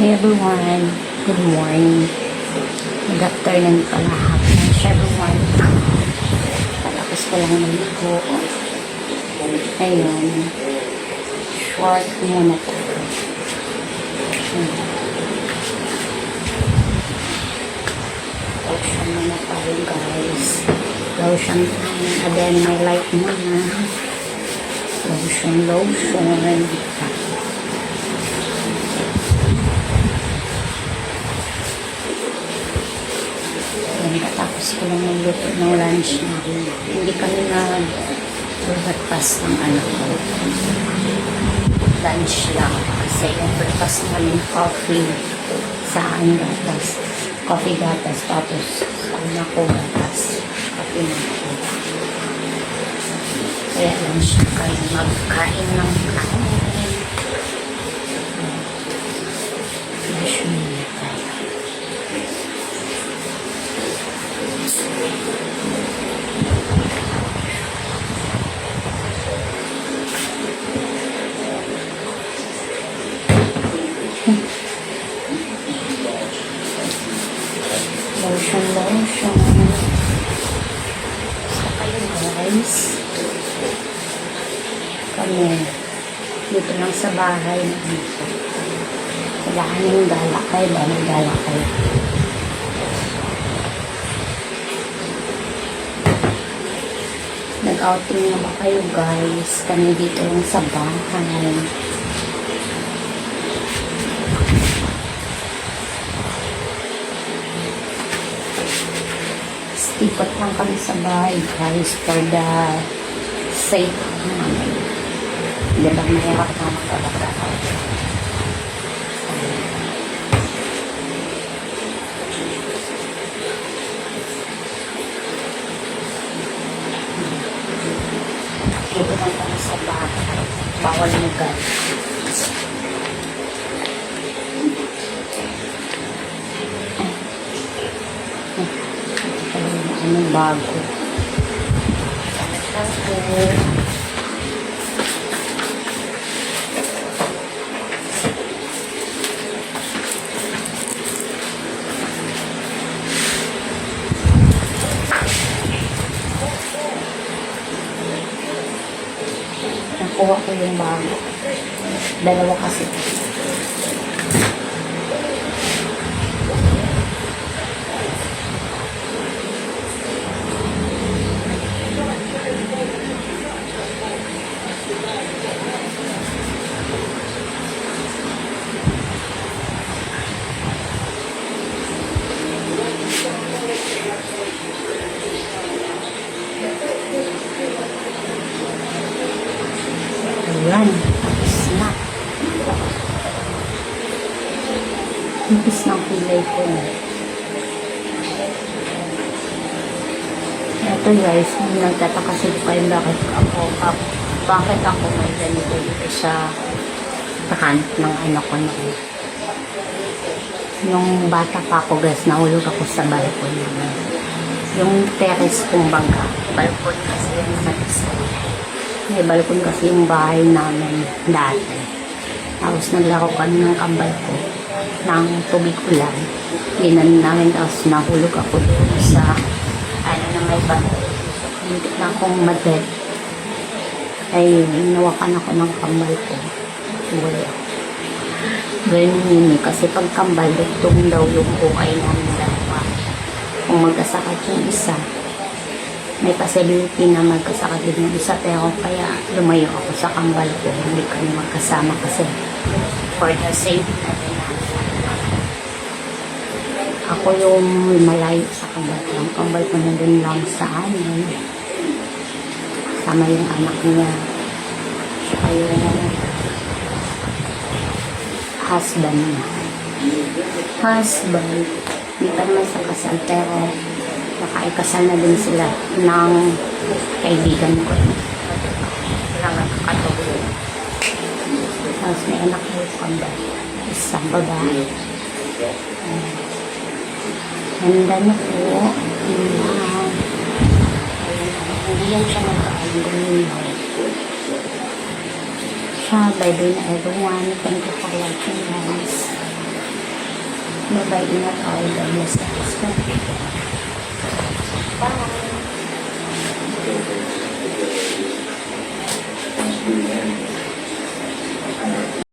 Hey everyone, good morning. Good afternoon pala, hapon everyone. Patapos ko lang maligo. Ayun, short muna po. Lotion muna tayo guys. Lotion tayo. And then may light muna. Lotion. Katapos ko lang magluto ng lunch namin. Hindi kami breakfast ng anak ko. Lunch lang. Kasi yung breakfast namin coffee sa gatas. Coffee gatas. Tapos sa anak ko gatas. Coffee na ko. Kaya lunch na kayo magkain ng kain. Lunch na tayo. Lotion. Basta kayo guys. Kami dito lang sa bahay. Kailangan yung gala kayo. Nag-outing na ba kayo guys? Kami dito lang sa bahay. Ikot lang kami sa bahay guys for the sake namin. Diba mahirap na magkakataon. Ikot lang kami sa bahay. Bawal mo guys. Anong bago? Nakuha ko yung bago. Dalawa kasi. Ayan, tapos na. Tapos na ang kulay ko. Ito guys, nagtataka sila kayo bakit ako may ganito dito sa hand ng anak ko noon. Nung bata pa ako guys, nahulog ako sa balkon namin. Yung terrace kong bangka, balkon kasi yung satisfy. May balkon kasi yung bahay namin dati. Tapos naglaro kami ng kambal ko ng tubig ulan. Ginan namin tapos nahulog ako doon sa na may balkon. Hindi na akong maded. Ay, nawakan ako ng kambal ko. Wala. Ganyan yun kasi pag kambal, dugtong daw yung buhay namin dalawa. Kung magkasakit yung isa, may possibility na magkasakit din yung isa, pero kaya lumayo ako sa kambal ko. Hindi kami magkasama kasi for the safety natin. Ako yung malayo sa kambal ko. Ang kambal ko na din lang sa amin. Sama yung anak niya. Saka yung husband niya. Hindi pa naman sa kasal, pero nakaikasal na din sila ng kaibigan ko. Nakakatulog. Tapos may anak ko kambal. Isang babae. Handa na po. Hindi yan siya magkakagunin. Bye-bye na everyone. Thank you for watching guys. Bye-bye. Ingat tayo. God bless us. Bye.